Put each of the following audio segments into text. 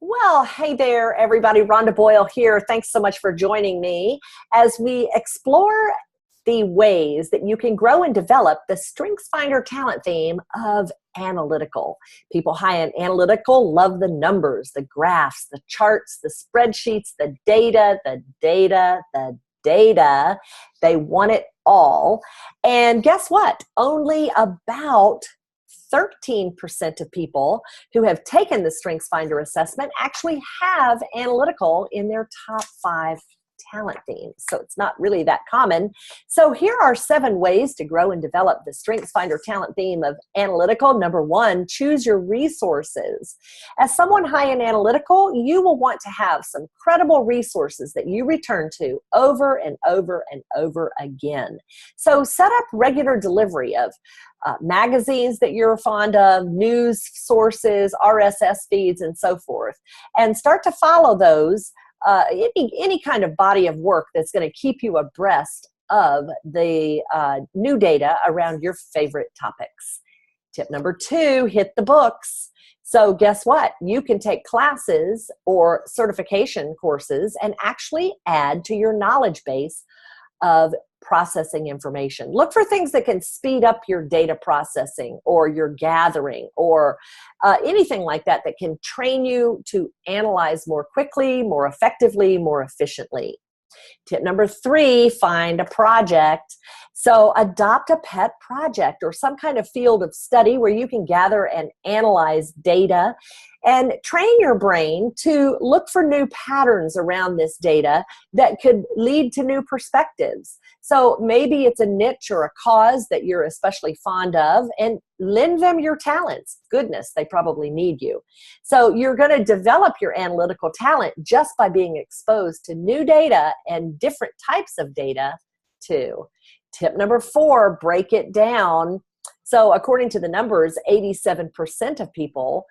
Well, hey there, everybody. Rhonda Boyle here. Thanks so much for joining me as we explore the ways that you can grow and develop the StrengthsFinder talent theme of analytical. People high in analytical love the numbers, the graphs, the charts, the spreadsheets, the data, the data, the data. They want it all. And guess what? Only about 13% of people who have taken the StrengthsFinder assessment actually have analytical in their top 5 talent themes. So it's not really that common. So here are 7 ways to grow and develop the StrengthsFinder talent theme of analytical. Number 1, choose your resources. As someone high in analytical, you will want to have some credible resources that you return to over and over and over again. So set up regular delivery of magazines that you're fond of, news sources, RSS feeds, and so forth. And start to follow those, any kind of body of work that's going to keep you abreast of the new data around your favorite topics. Tip number 2, hit the books. So guess what? You can take classes or certification courses and actually add to your knowledge base of processing information. Look for things that can speed up your data processing or your gathering or anything like that that can train you to analyze more quickly, more effectively, more efficiently. Tip number 3, find a project. So adopt a pet project or some kind of field of study where you can gather and analyze data and train your brain to look for new patterns around this data that could lead to new perspectives. So maybe it's a niche or a cause that you're especially fond of, and lend them your talents. Goodness, they probably need you. So you're going to develop your analytical talent just by being exposed to new data and different types of data too. Tip number 4, break it down. So according to the numbers, 87% of people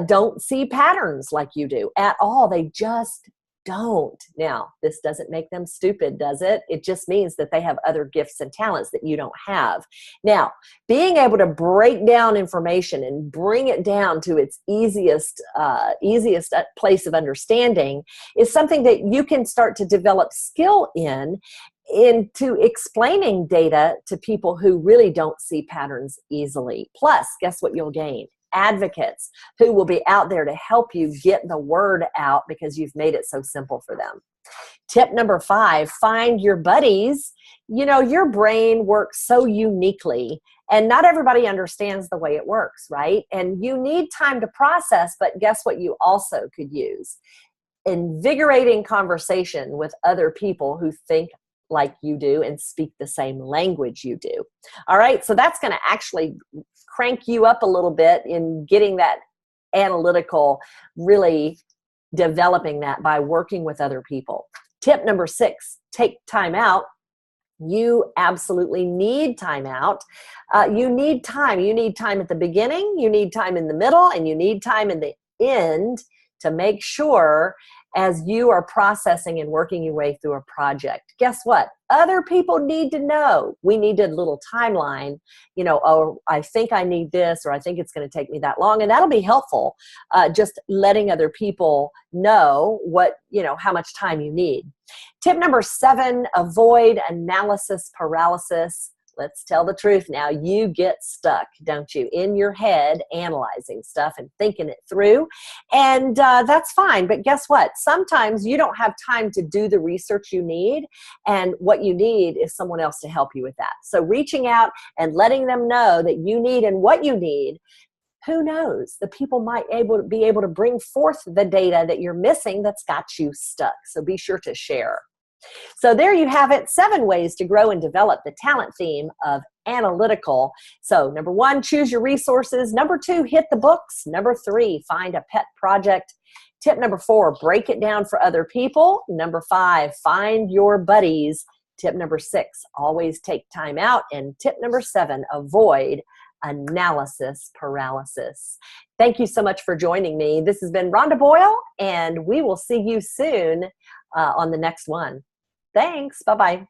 don't see patterns like you do at all. They just don't. Now, this doesn't make them stupid, does it? It just means that they have other gifts and talents that you don't have. Now, being able to break down information and bring it down to its easiest place of understanding is something that you can start to develop skill into explaining data to people who really don't see patterns easily. Plus, guess what you'll gain? Advocates who will be out there to help you get the word out because you've made it so simple for them. Tip number 5, find your buddies. You know, your brain works so uniquely and not everybody understands the way it works, right? And you need time to process, but guess what you also could use? Invigorating conversation with other people who think like you do and speak the same language you do. All right, so that's going to actually crank you up a little bit in getting that analytical, really developing that by working with other people. Tip number 6, take time out. You absolutely need time out. You need time. You need time at the beginning, you need time in the middle, and you need time in the end to make sure as you are processing and working your way through a project. Guess what? Other people need to know. We need a little timeline, you know, oh, I think I need this, or I think it's going to take me that long. And that'll be helpful, just letting other people know what, you know, how much time you need. Tip number 7, avoid analysis paralysis. Let's tell the truth now. You get stuck, don't you, in your head analyzing stuff and thinking it through. And that's fine. But guess what? Sometimes you don't have time to do the research you need. And what you need is someone else to help you with that. So reaching out and letting them know that you need and what you need. Who knows? The people might be able to bring forth the data that you're missing that's got you stuck. So be sure to share. So there you have it, 7 ways to grow and develop the talent theme of analytical. So number 1, choose your resources. Number 2, hit the books. Number 3, find a pet project. Tip number 4, break it down for other people. Number 5, find your buddies. Tip number 6, always take time out. And tip number 7, avoid analysis paralysis. Thank you so much for joining me. This has been Rhonda Boyle, and we will see you soon on the next one. Thanks. Bye-bye.